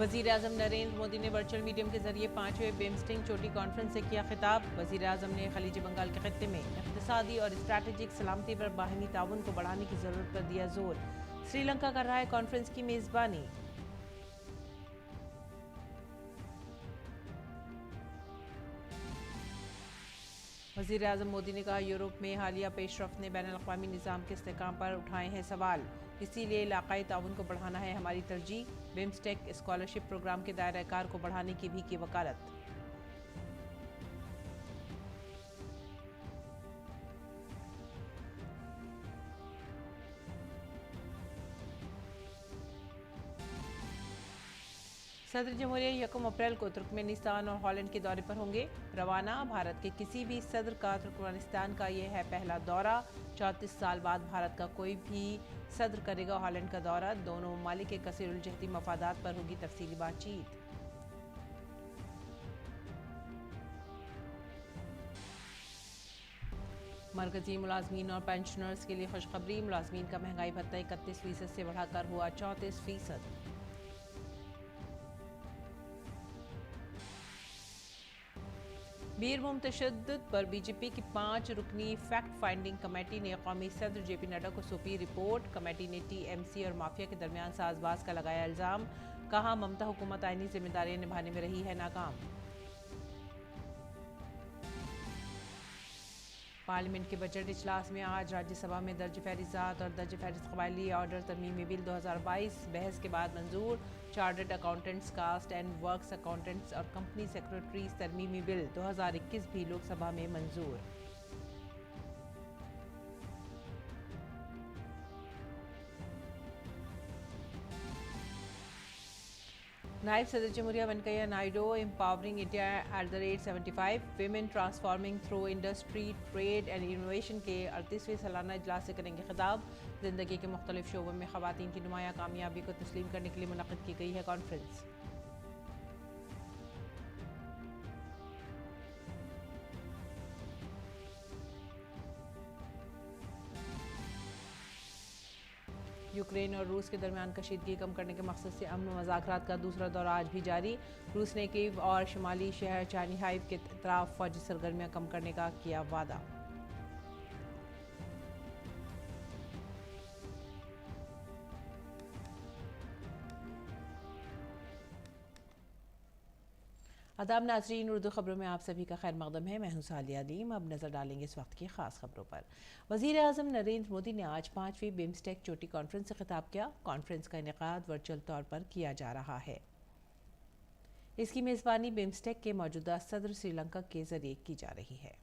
वज़ीर-ए-आज़म नरेंद्र मोदी ने virtual medium के जरिए 5वें बिम्स्टेक चोटी कॉन्फ्रेंस से किया खिताब। वज़ीर-ए-आज़म ने खलीज बंगाल के खित्ते में इक़्तिसादी और स्ट्रैटेजिक सलामती पर बाहिनी ताउन को बढ़ाने की ज़रूरत पर दिया जोर। श्रीलंका कर रहा है कॉन्फ्रेंस की मेज़बानी। वज़ीर-ए-आज़म मोदी ने कहा, यूरोप में हालिया पेशरफ्त ने बैनुल-अक़वामी निज़ाम के इस्तेहकाम पर उठाए हैं सवाल, इसीलिए इलाक़ाई ताउन को बढ़ाना है हमारी तरजीह। बिम्स्टेक स्कॉलरशिप प्रोग्राम के दायरा-ए-कार को बढ़ाने की भी की वकालत। सदर जमहूरिया 1 अप्रैल को तुर्कमेनिस्तान और हॉलैंड के दौरे पर होंगे रवाना। भारत के किसी भी सदर का तुर्कमेनिस्तान का यह है पहला दौरा। 34 साल बाद भारत का कोई भी सदर करेगा हॉलैंड का दौरा। दोनों ममालिक के कसीरुल-जहती मफादात पर होगी तफसीली बातचीत। मरकजी मुलाजमीन और पेंशनर्स के लिए खुशखबरी। मुलाजमीन का महंगाई भत्ता 31% से बढ़ाकर हुआ 34%। बीरभूम तशद्दुद पर बीजेपी की 5 रुकनी फैक्ट फाइंडिंग कमेटी ने कौमी सदर जेपी नड्डा को सौंपी रिपोर्ट। कमेटी ने टीएमसी और माफिया के दरमियान साजबाज का लगाया इल्जाम। कहा, ममता हुकूमत आईनी जिम्मेदारियां निभाने में रही है नाकाम। पार्लियामेंट के बजट इजलास में आज राज्यसभा में दर्ज फहरिस्त और दर्ज फहरिस्त कबायली ऑर्डर तरमीमी बिल 2022 बहस के बाद मंजूर। Chartered accountants, cost and works accountants और कंपनी सेक्रेटरीज तरमीमी बिल 2021 भी लोकसभा में मंजूर। नायब सदर जमहूरिया Venkaiah Naidu empowering India @75 women transforming through industry, trade and innovation के 38वें सालाना इजलास से करेंगे खिताब। जिंदगी के मुख्तलिफ शोबों में खवातीन की नुमाया कामयाबी को तस्लीम करने के लिए मुनक़्क़िद की गई है कॉन्फ्रेंस। यूक्रेन और रूस के दरमियान कशीदगी कम करने के मकसद से अमन मुज़ाकरात का दूसरा दौरा आज भी जारी। रूस ने कीव और शुमाली शहर चर्निहाइव के अतराफ फौजी सरगर्मियां कम करने का किया वादा। आदाब नाज़रीन, उर्दू खबरों में आप सभी का खैर मकदम है। मैं हूं सालिया अलीम। अब नजर डालेंगे इस वक्त की खास खबरों पर। वज़ीर-ए-आज़म नरेंद्र मोदी ने आज 5वीं बिम्स्टेक चोटी कॉन्फ्रेंस से खिताब किया। कॉन्फ्रेंस का इनेकाद वर्चुअल तौर पर किया जा रहा है। इसकी मेज़बानी बिम्स्टेक के मौजूदा सदर श्रीलंका के जरिए की जा रही है।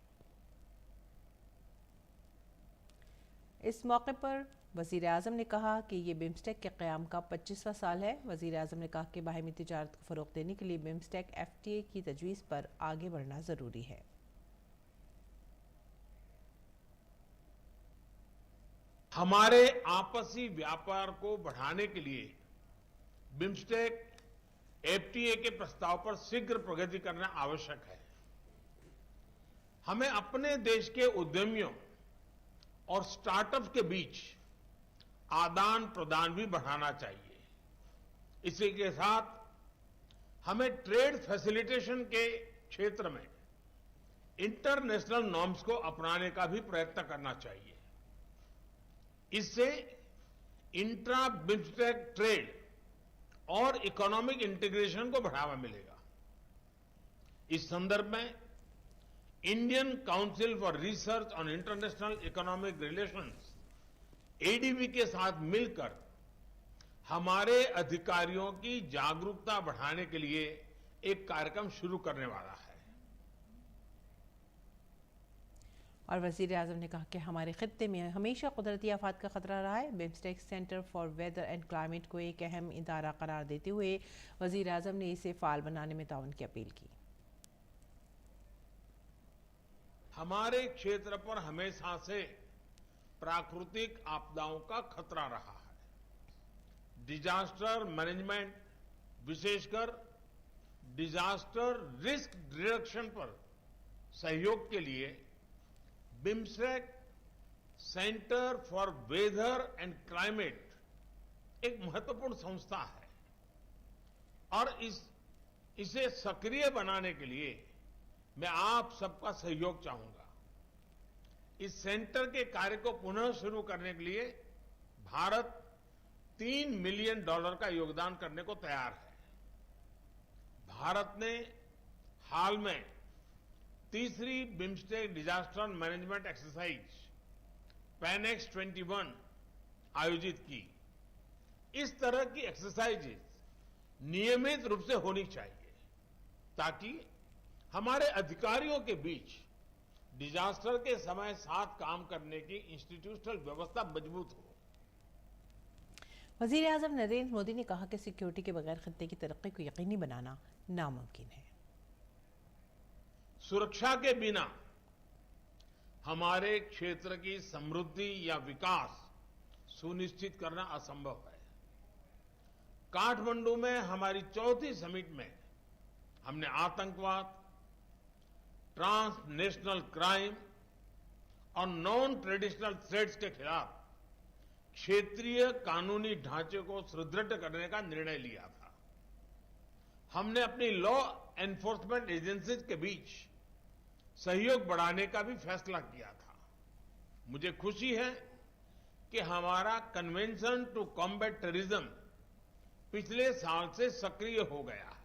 इस मौके पर वज़ीर-ए-आज़म ने कहा कि ये बिम्स्टेक के क़याम का 25वां साल है। वज़ीर-ए-आज़म ने कहा कि बाहमी तिजारत को फ़रोग़ देने के लिए बिम्स्टेक FTA की तजवीज़ पर आगे बढ़ना ज़रूरी है। हमारे आपसी व्यापार को बढ़ाने के लिए बिम्स्टेक FTA के प्रस्ताव पर शीघ्र प्रगति करना आवश्यक है। हमें अपने देश के उद्यमियों और स्टार्टअप्स के बीच आदान प्रदान भी बढ़ाना चाहिए। इसी के साथ हमें ट्रेड फैसिलिटेशन के क्षेत्र में इंटरनेशनल नॉर्म्स को अपनाने का भी प्रयत्न करना चाहिए। इससे इंट्रा बिम्स्टेक ट्रेड और इकोनॉमिक इंटीग्रेशन को बढ़ावा मिलेगा। इस संदर्भ में Indian council for research on international economic relations ADB के साथ मिलकर हमारे अधिकारियों की जागरूकता बढ़ाने के लिए एक कार्यक्रम शुरू करने वाला है। और वज़ीर-ए-आज़म ने कहा कि हमारे खित्ते में हमेशा कुदरती आफात का खतरा रहा है। BIMSTEC centre for weather and climate को एक अहम इदारा करार देते हुए वज़ीर-ए-आज़म ने इसे फाल बनाने में ताउन की अपील की। हमारे क्षेत्र पर हमेशा से प्राकृतिक आपदाओं का खतरा रहा है। डिजास्टर मैनेजमेंट, विशेषकर डिजास्टर रिस्क रिडक्शन पर सहयोग के लिए BIMSTEC centre for weather and climate एक महत्वपूर्ण संस्था है। और इसे सक्रिय बनाने के लिए मैं आप सबका सहयोग चाहूंगा। इस सेंटर के कार्य को पुनः शुरू करने के लिए भारत $3 मिलियन का योगदान करने को तैयार है। भारत ने हाल में तीसरी बिम्स्टेक डिजास्टर मैनेजमेंट एक्सरसाइज पैनेक्स 21 आयोजित की। इस तरह की एक्सरसाइजेज नियमित रूप से होनी चाहिए ताकि हमारे अधिकारियों के बीच डिजास्टर के समय साथ काम करने की इंस्टीट्यूशनल व्यवस्था मजबूत हो। वजीर आजम नरेंद्र मोदी ने कहा कि सिक्योरिटी के बगैर खत्ते की तरक्की को यकीनी बनाना नामुमकिन है। सुरक्षा के बिना हमारे क्षेत्र की समृद्धि या विकास सुनिश्चित करना असंभव है। काठमांडू में हमारी चौथी समिट में हमने आतंकवाद, ट्रांसनेशनल क्राइम और नॉन ट्रेडिशनल थ्रेट्स के खिलाफ क्षेत्रीय कानूनी ढांचे को सुदृढ़ करने का निर्णय लिया था। हमने अपनी लॉ एनफोर्समेंट एजेंसीज के बीच सहयोग बढ़ाने का भी फैसला किया था। मुझे खुशी है कि हमारा कन्वेंशन टू कॉम्बैट टेररिज्म पिछले साल से सक्रिय हो गया है।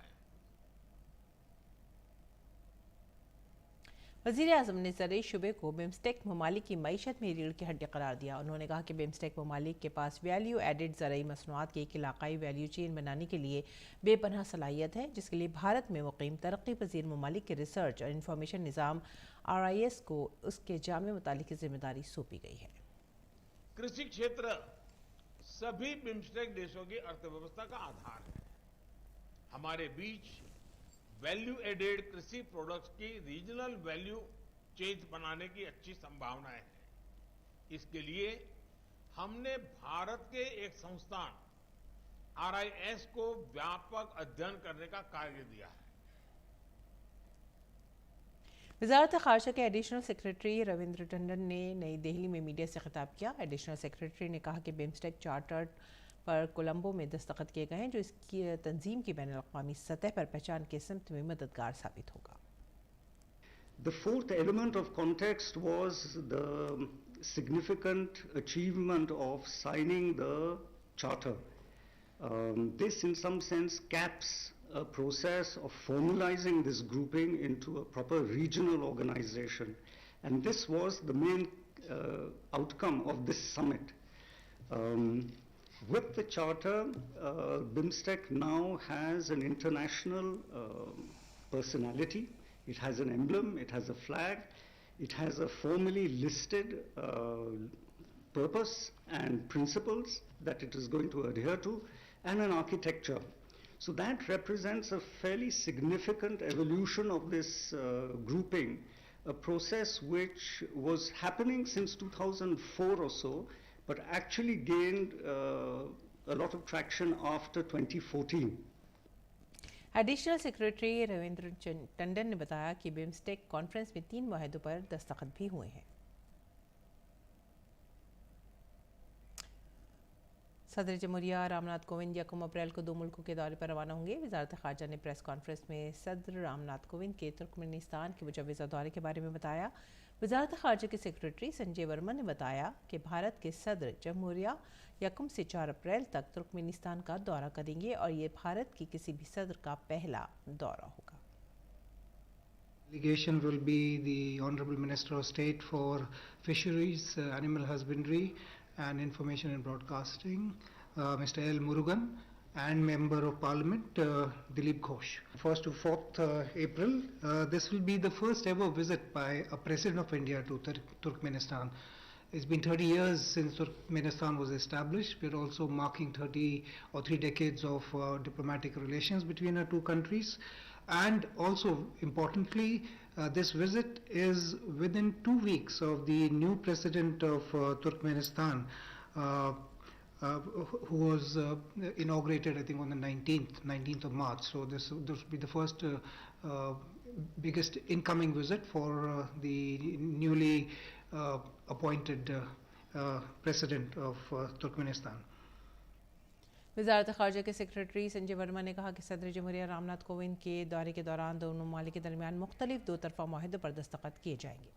वजीर आजम ने ज़राई शुबे को बिम्स्टेक ममालिक की मईशत में रीढ़ की हड्डी करार दिया। उन्होंने कहा कि बिम्स्टेक ममालिक के पास वैल्यू एडेड ज़राई मसनूआत की एक इलाकाई वैल्यू चेन बनाने के लिए बेपनाह सलाहियत है, जिसके लिए भारत में मुकीम तरक्की पजीर ममालिक के रिसर्च और इंफॉर्मेशन निज़ाम RIS को उसके जामे मुतालिक की जिम्मेदारी सौंपी गई है। कृषि क्षेत्र सभी बिम्स्टेक देशों की अर्थव्यवस्था का आधार है। हमारे बीच वैल्यू एडेड कृषि प्रोडक्ट्स की रीजनल वैल्यू चेन बनाने की अच्छी संभावनाएं हैं। इसके लिए हमने भारत के एक संस्थान RIS को व्यापक अध्ययन करने का कार्य दिया है। वज़ारत ख़ारजा के एडिशनल सेक्रेटरी रविंद्र टंडन ने नई दिल्ली में मीडिया से खिताब किया। एडिशनल सेक्रेटरी ने कहा कि बिम्स्टेक चार्टर पर कोलंबो में दस्तखत किए गए हैं, जो इसकी तंजीम की बैनुल-अक़वामी सतह पर पहचान के समत में मददगार साबित होगा। The fourth element of context was the significant achievement of signing the charter. This in some sense caps a process of formalizing this grouping into a proper regional organization, and this was the main outcome of this summit. With the charter, BIMSTEC now has an international personality. It has an emblem, it has a flag, it has a formally listed purpose and principles that it is going to adhere to, and an architecture. So that represents a fairly significant evolution of this grouping, a process which was happening since 2004 or so, but actually gained a lot of traction after 2014. Additional secretary Ravindra Tandon ने बताया कि BIMSTEC conference में 3 मुआहदों पर दस्तखत भी हुए हैं। सदर जमहूरिया रामनाथ कोविंद 1 अप्रैल को 2 मुल्कों के दौरे पर रवाना होंगे। वजारत ख़ारजा ने प्रेस कॉन्फ्रेंस में सदर रामनाथ कोविंद के तुर्कमेनिस्तान के मुजव्वज़ा दौरे के बारे में बताया। वजारत ख़ारजा के सेक्रेटरी संजय वर्मा ने बताया कि भारत के सदर जमहूरिया 1 से 4 अप्रैल तक तुर्कमेनिस्तान का दौरा करेंगे और ये भारत की किसी भी सदर का पहला दौरा होगा। Delegation will be the Honorable Minister of State for Fisheries, Animal Husbandry and Information and Broadcasting, Mr. L. Murugan, and Member of Parliament Dilip Ghosh. 1st to 4th April, this will be the first ever visit by a President of India to Turkmenistan. It's been 30 years since Turkmenistan was established. We're also marking 30 or 3 decades of diplomatic relations between our two countries. And also, importantly, this visit is within 2 weeks of the new president of Turkmenistan, who was inaugurated, I think, on the 19th of March. So this will be the first biggest incoming visit for the newly appointed president of Turkmenistan. वज़ारत ख़ारजा के secretary Sanjay Verma ने कहा कि सदर जमहूरिया रामनाथ कोविंद के दौरे के दौरान दोनों ममालिक के दरमियान मुख्तलिफ दो तरफ़ा माहिदों पर दस्तखत किए जाएंगे।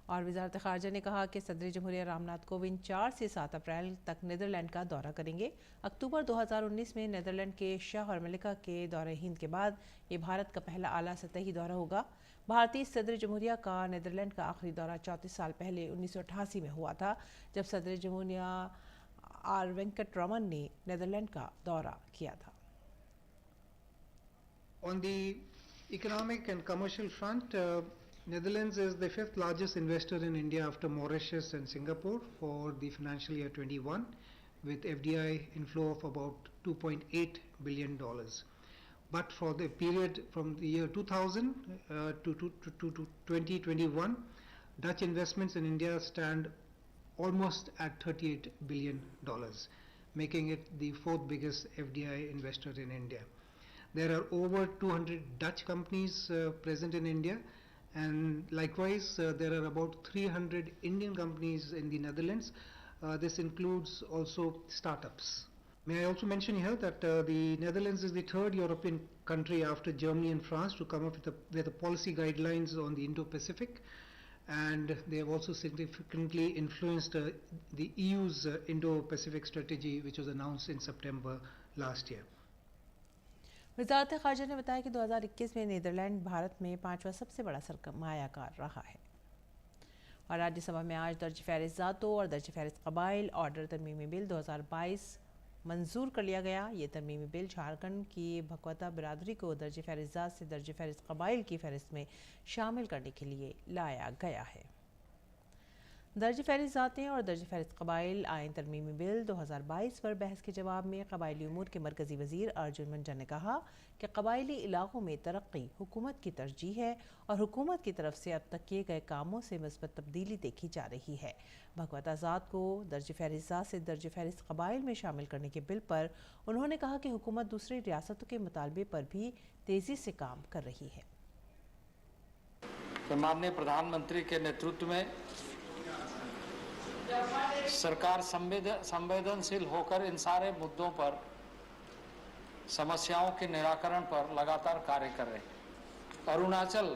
और वज़ारत ख़ारजा ने कहा कि सदर जमहूरिया रामनाथ कोविंद 4 से 7 अप्रैल तक नीदरलैंड का दौरा करेंगे। अक्टूबर 2019 में नीदरलैंड के शाह और मलिका के दौरे हिंद के बाद ये भारत का पहला आला सतही दौरा होगा। भारतीय सदर जमहूरिया का नीदरलैंड का आखिरी दौरा 34 साल पहले 1988 में हुआ था, जब सदर जमहूरिया आर वेंकट रमन ने नीदरलैंड का दौरा किया था। On the economic and commercial front, Netherlands is the 5th largest investor in India after Mauritius and Singapore for the financial year 21, with FDI inflow of about $2.8 billion. But for the period from the year 2000 to 2021, Dutch investments in India stand almost at $38 billion, making it the 4th biggest FDI investor in India. There are over 200 Dutch companies present in India, and likewise there are about 300 Indian companies in the Netherlands. This includes also startups. May I also mention here that the Netherlands is the 3rd European country after Germany and France to come up with the policy guidelines on the Indo-Pacific, and they have also significantly influenced the EU's Indo-Pacific strategy, which was announced in September last year. वज़ारत ख़ारजा ने बताया कि 2021 में Netherlands Bharat में 5वां सबसे बड़ा सरमायाकार रहा है। और राज्यसभा में आज दर्ज फ़हरिस्त ज़ातों और दर्ज फ़हरिस्त क़बाइल ऑर्डर तरमीमी बिल 2022 मंजूर कर लिया गया। ये तरमीमी बिल झारखंड की भगवता बिरादरी को दर्ज फ़हरिस्त ज़ात से दर्ज फ़हरिस्त क़बाइल की फ़हरिस्त में शामिल करने के लिए लाया गया है। दर्ज फ़हरिस्त ज़ातें और दर्ज फ़हरिस्त क़बाइल आइन तरमीमी बिल 2022 पर बहस के जवाब में क़बाइली उमूर के मरकज़ी वज़ीर अर्जुन मुंडा ने कहा कि क़बाइली इलाक़ों में तरक्की हुकूमत की तरजीह है और हुकूमत की तरफ से अब तक किए गए कामों से मुस्बत तब्दीली देखी जा रही है। भगवता ज़ात को दर्ज फ़हरिस्त ज़ात से दर्ज फ़हरिस्त क़बाइल में शामिल करने के बिल पर उन्होंने कहा कि हुकूमत दूसरी रियासतों के मुतालबे पर भी तेज़ी से काम कर रही है। माननीय प्रधानमंत्री के नेतृत्व में सरकार संवेदनशील होकर इन सारे मुद्दों पर, समस्याओं के निराकरण पर लगातार कार्य कर रहे हैं। अरुणाचल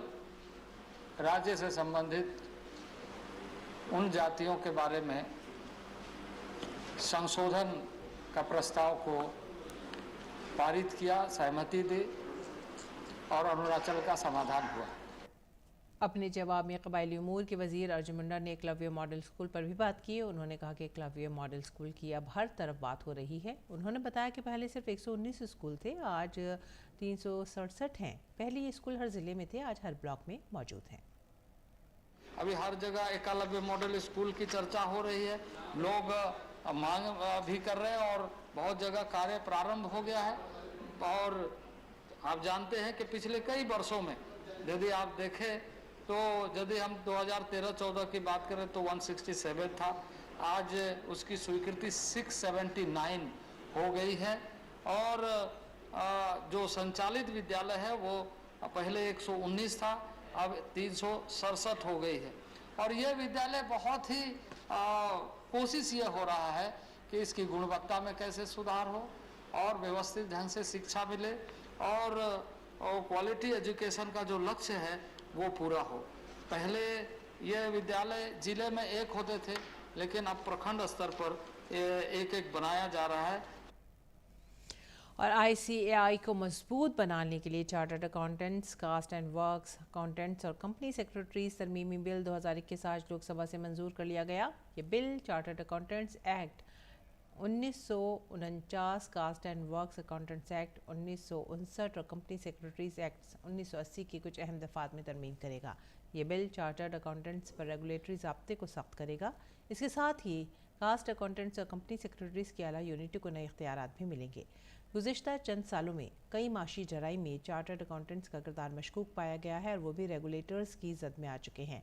राज्य से संबंधित उन जातियों के बारे में संशोधन का प्रस्ताव को पारित किया, सहमति दी और अरुणाचल का समाधान हुआ। अपने जवाब में क़बाइली उमूर के वज़ीर अर्जुन मुंडा ने एकलव्य मॉडल स्कूल पर भी बात की। उन्होंने कहा कि एकलव्य मॉडल स्कूल की अब हर तरफ बात हो रही है। उन्होंने बताया कि पहले सिर्फ 119 स्कूल थे, आज 367 हैं। पहले ये स्कूल हर ज़िले में थे, आज हर ब्लॉक में मौजूद हैं। अभी हर जगह एकलव्य मॉडल स्कूल की चर्चा हो रही है, लोग मांग भी कर रहे हैं और बहुत जगह कार्य प्रारंभ हो गया है। और आप जानते हैं कि पिछले कई वर्षों में यदि आप देखें तो यदि हम 2013-14 की बात करें तो 167 था, आज उसकी स्वीकृति 679 हो गई है। और जो संचालित विद्यालय है वो पहले 119 था, अब 367 हो गई है। और ये विद्यालय बहुत ही कोशिश ये हो रहा है कि इसकी गुणवत्ता में कैसे सुधार हो और व्यवस्थित ढंग से शिक्षा मिले और क्वालिटी एजुकेशन का जो लक्ष्य है वो पूरा हो। पहले ये विद्यालय जिले में एक होते थे, लेकिन अब प्रखंड स्तर पर एक एक बनाया जा रहा है। और ICAI को मजबूत बनाने के लिए chartered accountants, cost and works accountants और कंपनी सेक्रेटरीज तरमीमी बिल 2021 आज लोकसभा से मंजूर कर लिया गया। ये bill chartered accountants act 1949, cost and works accountants act 1959 और कंपनी सेक्रेटरीज एक्ट 1980 की कुछ अहम दफात में तरमीम करेगा। ये बिल चार्टर्ड अकाउंटेंट्स पर रेगुलेटरी ज़ाब्ते को सख्त करेगा। इसके साथ ही कास्ट अकाउंटेंट्स और कंपनी सेक्रेटरीज की आला यूनिटी को नए इख्तियारात भी मिलेंगे। गुज़िश्ता चंद सालों में कई माशी जराइम में चार्टर्ड अकाउंटेंट्स का किरदार मशकूक पाया गया है और वो भी रेगुलेटर्स की जद में आ चुके हैं।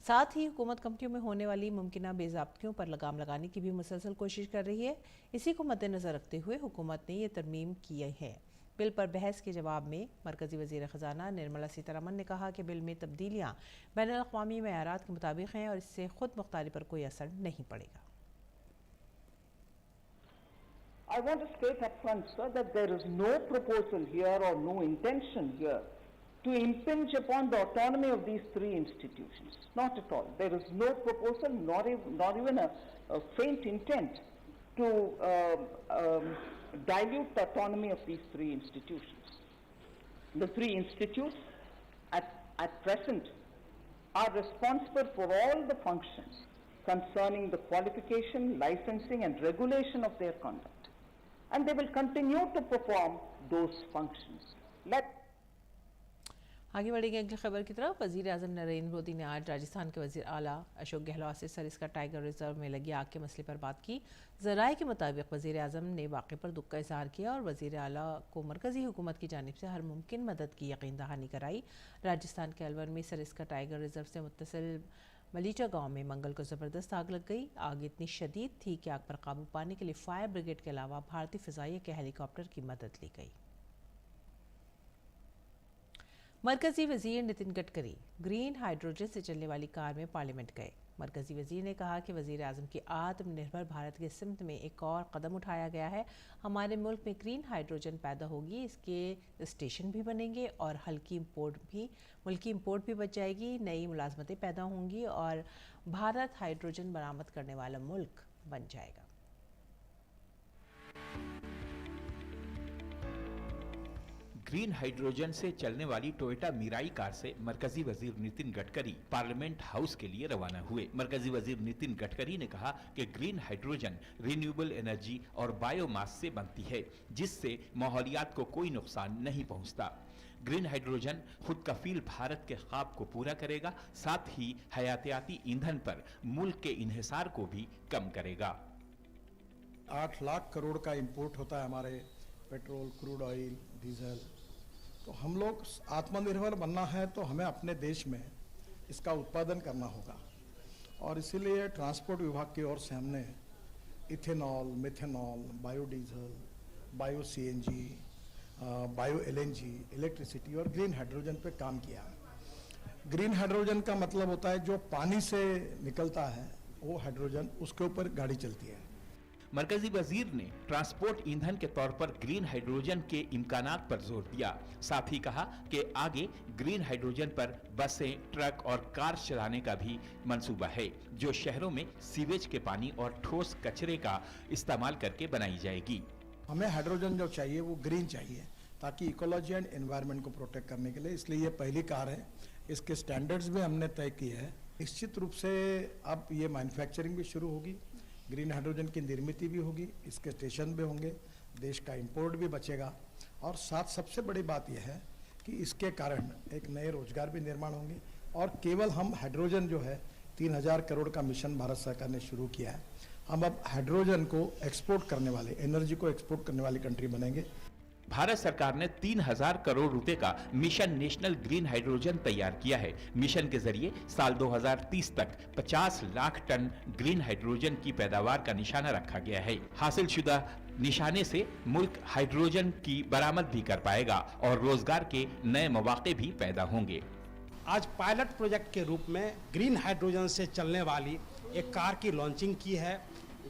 साथ ही हुकूमत कंपनियों में होने वाली मुमकिना बेज़ाब्तियों पर लगाम लगाने की भी मुसलसल कोशिश कर रही है। इसी को मद्देनज़र रखते हुए हुकूमत ने ये तरमीम की है। बिल पर बहस के जवाब में मरकज़ी वज़ीर ख़ज़ाना निर्मला सीतारमन ने कहा कि बिल में तब्दीलियाँ बैनुल-अक़वामी मयारात के मुताबिक हैं और इससे ख़ुद मुख्तारी पर कोई असर नहीं पड़ेगा। I want to state up front, sir, that there is no proposal here or no intention here to impinge upon the autonomy of these three institutions. Not at all. There is no proposal, not even a faint intent to dilute the autonomy of these three institutions. The three institutes at present are responsible for all the functions concerning the qualification, licensing and regulation of their conduct. And they will continue to perform those functions. आगे बढ़ेंगे अगली खबर की तरफ। वज़ीर आज़म नरेंद्र मोदी ने आज राजस्थान के वज़ीर आला अशोक गहलोत से सरिस्का टाइगर रिजर्व में लगी आग के मसले पर बात की। ज़राए के मुताबिक वज़ीर आज़म ने वाक़े पर दुख का इज़हार किया और वज़ीर आला को मरकज़ी हुकूमत की जानिब से हर मुमकिन मदद की यकीन दहानी कराई। राजस्थान के अलवर में सरिस्का टाइगर रिजर्व से मुत्तसिल मलीचा गांव में मंगल को ज़बरदस्त आग लग गई। आग इतनी शदीद थी कि आग पर काबू पाने के लिए फायर ब्रिगेड के अलावा भारतीय फ़िज़ाइया के हेलीकॉप्टर की मदद ली गई। मरकज़ी वज़ीर नितिन गडकरी ग्रीन हाइड्रोजन से चलने वाली कार में पार्लियामेंट गए। मरकज़ी वज़ीर ने कहा कि वज़ीर आज़म की आत्मनिर्भर भारत के सिमत में एक और कदम उठाया गया है। हमारे मुल्क में ग्रीन हाइड्रोजन पैदा होगी, इसके स्टेशन भी बनेंगे और मुल्की इंपोर्ट भी बच जाएगी, नई मुलाजमतें पैदा होंगी और भारत हाइड्रोजन बरामद करने वाला मुल्क बन जाएगा। ग्रीन हाइड्रोजन से चलने वाली टोयोटा मिराई कार से मरकजी वजीर नितिन गडकरी पार्लियामेंट हाउस के लिए रवाना हुए। मरकजी वजीर नितिन गडकरी ने कहा कि ग्रीन हाइड्रोजन रिन्यूएबल एनर्जी और बायोमास से बनती है, जिससे माहौलियात को कोई नुकसान नहीं पहुंचता। ग्रीन हाइड्रोजन खुद कफील भारत के ख्वाब को पूरा करेगा, साथ ही हयातियाती ईंधन पर मुल्क के इन्हिसार को भी कम करेगा। 8 लाख करोड़ का इंपोर्ट होता है हमारे पेट्रोल, क्रूड ऑयल, डीजल। तो हम लोग आत्मनिर्भर बनना है तो हमें अपने देश में इसका उत्पादन करना होगा और इसीलिए ट्रांसपोर्ट विभाग की ओर से हमने ethanol, methanol, biodiesel, bio CNG, bio LNG, electricity और ग्रीन हाइड्रोजन पे काम किया। ग्रीन हाइड्रोजन का मतलब होता है जो पानी से निकलता है वो हाइड्रोजन, उसके ऊपर गाड़ी चलती है। मरकजी वजीर ने ट्रांसपोर्ट ईंधन के तौर पर ग्रीन हाइड्रोजन के इम्कानात पर जोर दिया। साथ ही कहा कि आगे ग्रीन हाइड्रोजन पर बसें, ट्रक और कार चलाने का भी मंसूबा है, जो शहरों में सीवेज के पानी और ठोस कचरे का इस्तेमाल करके बनाई जाएगी। हमें हाइड्रोजन जो चाहिए वो ग्रीन चाहिए ताकि इकोलॉजी एंड एनवायरनमेंट को प्रोटेक्ट करने के लिए, इसलिए ये पहली कार है। इसके स्टैंडर्ड्स भी हमने तय किए हैं। निश्चित रूप से अब ये मैन्युफैक्चरिंग भी शुरू होगी, ग्रीन हाइड्रोजन की निर्मित भी होगी, इसके स्टेशन भी होंगे, देश का इंपोर्ट भी बचेगा और साथ सबसे बड़ी बात यह है कि इसके कारण एक नए रोजगार भी निर्माण होंगे। और केवल हम हाइड्रोजन जो है 3000 करोड़ का मिशन भारत सरकार ने शुरू किया है, हम अब हाइड्रोजन को एक्सपोर्ट करने वाले, एनर्जी को एक्सपोर्ट करने वाली कंट्री बनेंगे। भारत सरकार ने 3000 करोड़ रुपए का मिशन नेशनल ग्रीन हाइड्रोजन तैयार किया है। मिशन के जरिए साल 2030 तक 50 लाख टन ग्रीन हाइड्रोजन की पैदावार का निशाना रखा गया है। हासिल शुदा निशाने से मुल्क हाइड्रोजन की बरामद भी कर पाएगा और रोजगार के नए मौके भी पैदा होंगे। आज पायलट प्रोजेक्ट के रूप में ग्रीन हाइड्रोजन से चलने वाली एक कार की लॉन्चिंग की है।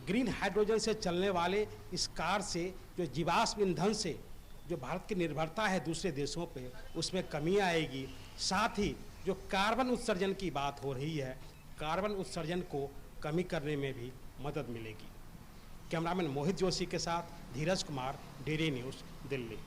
ग्रीन हाइड्रोजन से चलने वाले इस कार से जो जीवाश्म ईंधन से जो भारत की निर्भरता है दूसरे देशों पे, उसमें कमी आएगी। साथ ही जो कार्बन उत्सर्जन की बात हो रही है, कार्बन उत्सर्जन को कमी करने में भी मदद मिलेगी। कैमरामैन मोहित जोशी के साथ Dheeraj Kumar, DD news, Delhi.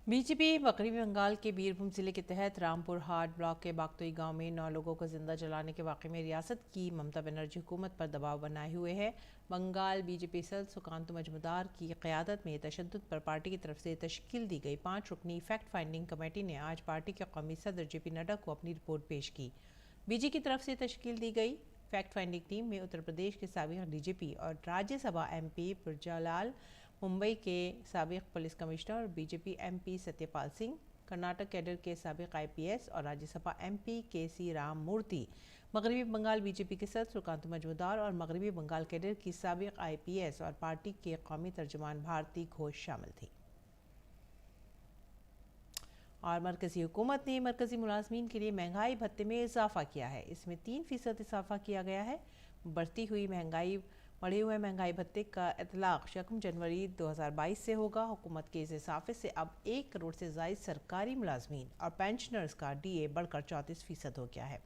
BJP मगरबी बंगाल के बीरभूम जिले के तहत रामपुर हाट ब्लॉक के बागतोई गांव में 9 लोगों को जिंदा जलाने के वाक़े में रियासत की ममता बनर्जी हुकूमत पर दबाव बनाए हुए है। बंगाल बीजेपी सदर सुकांतु मजमुदार की क़यादत में तशद्दुद पर पार्टी की तरफ से तश्कील दी गई 5 रुकनी फैक्ट फाइंडिंग कमेटी ने आज पार्टी के कौमी सदर JP नड्डा को अपनी रिपोर्ट पेश की। बीजेपी की तरफ से तश्कील दी गई फैक्ट फाइंडिंग टीम में उत्तर प्रदेश के साबिक़ DGP और राज्यसभा MP पुरजालाल, मुंबई के साबिक़ पुलिस कमिश्नर और BJP MP Satyapal Singh, Karnataka cadre के साबिक़ IPS और राज्यसभा MP KC राम मूर्ति, मगरबी बंगाल बीजेपी के सदर सुकांतु मजमुदार और मगरबी बंगाल कैडर की साबिक़ IPS और पार्टी के कौमी तर्जुमान भारती घोष शामिल थी। और मरकज़ी हुकूमत ने मरकज़ी मुलाजमीन के लिए महंगाई भत्ते में इजाफा किया है। इसमें 3% इजाफा किया गया है। बढ़ती हुई महंगाई बढ़े हुए महंगाई भत्ते का इतलाक 1 जनवरी 2022 से होगा। हुकूमत के इस इजाफे से अब 1 करोड़ से ज़ायद सरकारी मुलाजमीन और पेंशनर्स का DA बढ़कर 34% हो गया है।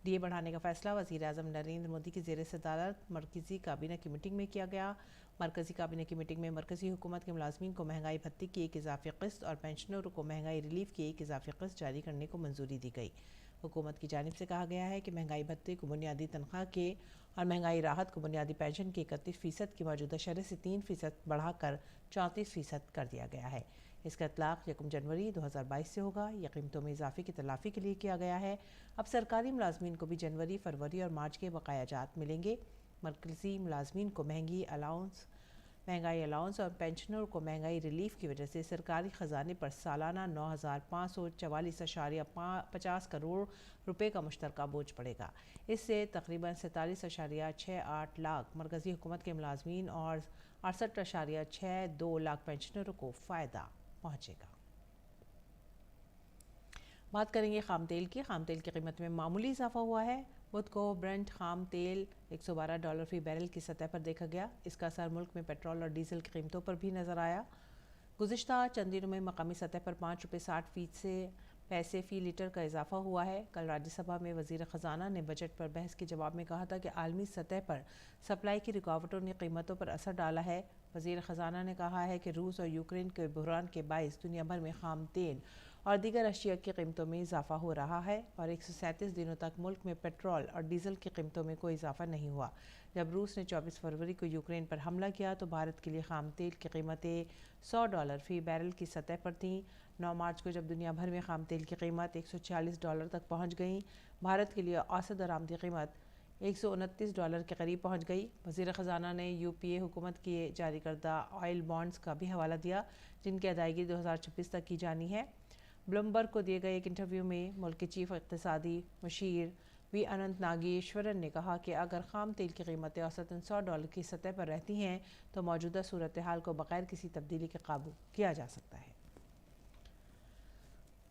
DA बढ़ाने का फैसला वज़ीर-ए-आज़म नरेंद्र मोदी की ज़ेर सदारत मरकज़ी काबीना की मीटिंग में किया गया। मरकज़ी काबीना की मीटिंग में मरकज़ी हुकूमत के मुलाजमीन को महंगाई भत्ते की एक इजाफी किस्त और पेंशनरों को महंगाई रिलीफ की एक इजाफी किस्त जारी करने को मंजूरी दी गई। हुकूमत की जानिब से कहा गया है कि महंगाई भत्ते को बुनियादी तनख्वाह के और महंगाई राहत को बुनियादी पेंशन के 31% की मौजूदा शरह से 3% बढ़ाकर 34% कर दिया गया है। इसका इतलाक 1 जनवरी 2022 से होगा। यह कीमतों में इजाफे की तलाफी के लिए किया गया है। अब सरकारी मुलाजमीन को भी जनवरी, फरवरी और मार्च के बकायाजात मिलेंगे। मरकज़ी मुलाजमीन को महंगाई अलाउंस और पेंशनरों को महंगाई रिलीफ की वजह से सरकारी ख़जाने पर सालाना 9,544.50 करोड़ रुपए का मुश्तरका बोझ पड़ेगा। इससे तकरीबन 47.68 लाख मरकज़ी हुकूमत के मुलाजमीन और 68.62 लाख पेंशनरों को फ़ायदा पहुँचेगा। बात करेंगे खाम तेल की। खाम तेल की कीमत में मामूली इजाफा हुआ है। बुध को ब्रेंट खाम तेल $112 फी बैरल की सतह पर देखा गया। इसका असर मुल्क में पेट्रोल और डीजल की कीमतों पर भी नजर आया। गुज़िश्ता चंद दिनों में मकामी सतह पर ₹5.60 फ़ी लीटर का इजाफा हुआ है। कल राज्यसभा में वज़ीर ख़जाना ने बजट पर बहस के जवाब में कहा था कि आलमी सतह पर सप्लाई की रुकावटों ने कीमतों पर असर डाला है। वज़ीर ख़जाना ने कहा है कि रूस और यूक्रेन के बहरान के बायस दुनिया भर में खाम तेल और दीगर अशिया की कीमतों में इजाफा हो रहा है और 137 दिनों तक मुल्क में पेट्रोल और डीजल की कीमतों में कोई इजाफा नहीं हुआ। जब रूस ने 24 फरवरी को यूक्रेन पर हमला किया तो भारत के लिए खाम तेल की कीमतें $100 फी बैरल की सतह पर थीं। 9 मार्च को जब दुनिया भर में खाम तेल की कीमत $140 तक पहुँच गई, भारत के लिए औसत दरामदी कीमत $129 के करीब पहुँच गई। वज़ीर ख़जाना ने UPA हुकूमत के जारी करदा ऑयल बॉन्ड्स का भी हवाला दिया, जिनकी अदायगी 2026 तक की जानी है। ब्लूमबर्ग को दिए गए एक इंटरव्यू में मुल्क के चीफ इक़्तिसादी मुशीर V अनंत नागेश्वरन ने कहा कि अगर खाम तेल की कीमतें औसतन $100 की सतह पर रहती हैं तो मौजूदा सूरत हाल को बग़ैर किसी तब्दीली के काबू किया जा सकता है।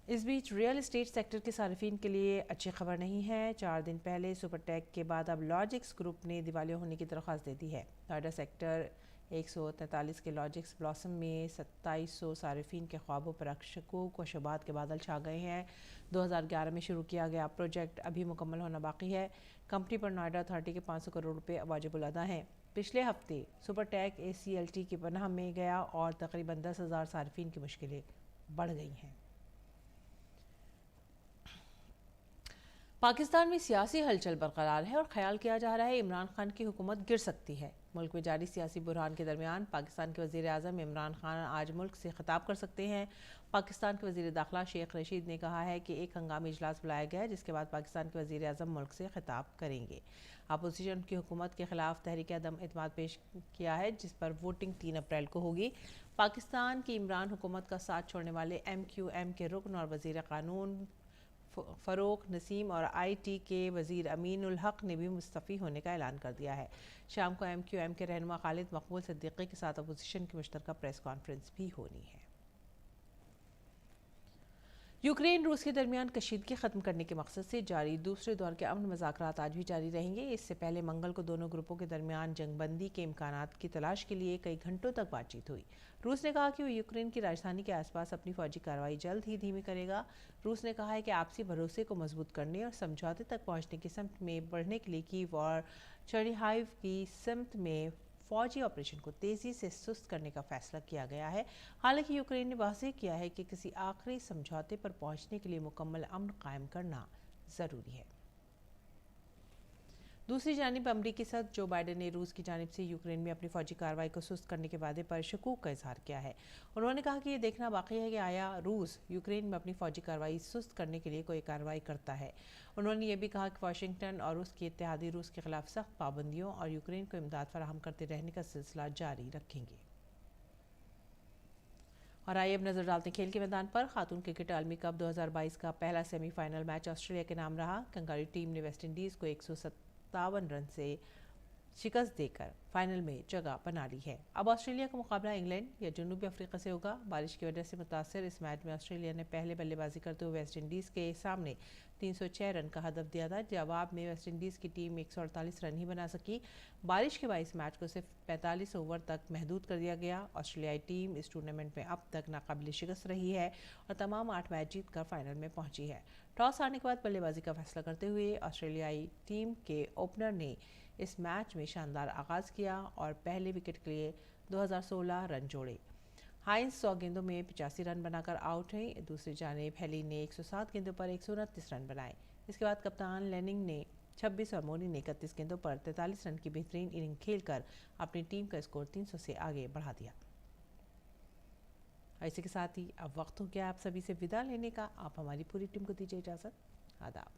इस बीच रियल इस्टेट सेक्टर के सार्फिन के लिए अच्छी खबर नहीं है। 4 दिन पहले सुपरटेक के बाद अब लॉजिक्स ग्रुप ने दिवालिया होने की दरख्वास्त दे दी है। नोएडा सेक्टर 143 के लॉजिक्स ब्लॉसम में 2700 सार्फिन के ख्वाबों पर शकूक व शुबात के बादल छा गए हैं। 2011 में शुरू किया गया प्रोजेक्ट अभी मुकम्मल होना बाकी है। कंपनी पर नोएडा अथॉरिटी के 500 करोड़ रुपए वाजिबुल अदा हैं। पिछले हफ्ते सुपरटेक ACLT की पनाह में गया और तकरीबन 10,000 सार्फिन की मुश्किलें बढ़ गई हैं। पाकिस्तान में सियासी हलचल बरकरार है और ख्याल किया जा रहा है इमरान खान की हुकूमत गिर सकती है। मुल्क में जारी सियासी बुरहान के दरमियान पाकिस्तान के वज़ीर-ए-आज़म इमरान खान आज मुल्क से खिताब कर सकते हैं। पाकिस्तान के वज़ीर दाखिला शेख रशीद ने कहा है कि एक हंगामी इजलास बुलाया गया है, जिसके बाद पाकिस्तान के वज़ीर-ए-आज़म मुल्क से खिताब करेंगे। अपोजिशन की हुकूमत के खिलाफ तहरीक अदम एतमाद पेश किया है, जिस पर वोटिंग 3 अप्रैल को होगी। पाकिस्तान की इमरान हुकूमत का साथ छोड़ने वाले MQM के रुकन और वज़ीर कानून फ़रोख नसीम और IT के वज़ीर अमीनुल हक ने भी मुस्तफ़ी होने का ऐलान कर दिया है। शाम को MQM के रहनुमा खालिद मकबूल सिद्दीकी के साथ अपोजिशन की मुश्तरका प्रेस कॉन्फ्रेंस भी होनी है। यूक्रेन रूस के दरमियान कशीदगी ख़त्म करने के मकसद से जारी दूसरे दौर के अमन मुज़ाकरात आज भी जारी रहेंगे। इससे पहले मंगल को दोनों ग्रुपों के दरमियान जंगबंदी के इम्कानात की तलाश के लिए कई घंटों तक बातचीत हुई। रूस ने कहा कि वो यूक्रेन की राजधानी के आसपास अपनी फौजी कार्रवाई जल्द ही धीमी करेगा। रूस ने कहा है कि आपसी भरोसे को मजबूत करने और समझौते तक पहुँचने की समत में बढ़ने के लिए कीव और चेर्निहाइव की समत में फौजी ऑपरेशन को तेज़ी से सुस्त करने का फैसला किया गया है। हालांकि यूक्रेन ने वाज़ेह किया है कि किसी आखिरी समझौते पर पहुंचने के लिए मुकम्मल अमन कायम करना ज़रूरी है। दूसरी जानिब अमरीकी सदर जो बाइडन ने रूस की जानिब से यूक्रेन में अपनी फौजी कार्रवाई को सुस्त करने के वादे पर शकूक का इजहार किया है। उन्होंने कहा कि ये देखना बाकी है कि आया रूस यूक्रेन में अपनी फौजी कार्रवाई सुस्त करने के लिए कोई कार्रवाई करता है। उन्होंने ये भी कहा कि वाशिंगटन और उसके इत्तेहादी रूस के खिलाफ सख्त पाबंदियों और यूक्रेन को इमदाद फराहम करते रहने का सिलसिला जारी रखेंगे। और आइए अब नजर डालते हैं खेल के मैदान पर। खातून क्रिकेट आलमी कप 2022 का पहला सेमीफाइनल मैच ऑस्ट्रेलिया के नाम रहा। कंगारू टीम ने वेस्ट इंडीज़ को 157 रन से शिकस्त देकर फाइनल में जगह बना ली है। अब ऑस्ट्रेलिया का मुकाबला इंग्लैंड या जनूबी अफ्रीका से होगा। बारिश की वजह से मुतासर इस मैच में ऑस्ट्रेलिया ने पहले बल्लेबाजी करते हुए वेस्ट इंडीज़ के सामने 306 रन का हदफ दिया था। जवाब में वेस्ट इंडीज़ की टीम 148 रन ही बना सकी। बारिश के बाद इस मैच को सिर्फ 45 ओवर तक महदूद कर दिया गया। ऑस्ट्रेलियाई टीम इस टूर्नामेंट में अब तक नाकाबिल शिकस्त रही है और तमाम 8 मैच जीतकर फाइनल में पहुंची है। टॉस हारने के बाद बल्लेबाजी का फैसला करते हुए ऑस्ट्रेलियाई टीम के ओपनर ने इस मैच में शानदार आगाज़ किया और पहले विकेट के लिए 2016 रन जोड़े। हाइंस 100 गेंदों में 85 रन बनाकर आउट हैं। दूसरी जानिब हेली ने 107 गेंदों पर 129 रन बनाए। इसके बाद कप्तान लेनिंग ने 26 और मोनी ने 31 गेंदों पर 43 रन की बेहतरीन इनिंग खेलकर अपनी टीम का स्कोर 300 से आगे बढ़ा दिया। इसी के साथ ही अब वक्त हो गया आप सभी से विदा लेने का। आप हमारी पूरी टीम को दीजिए इजाज़त। आदाब।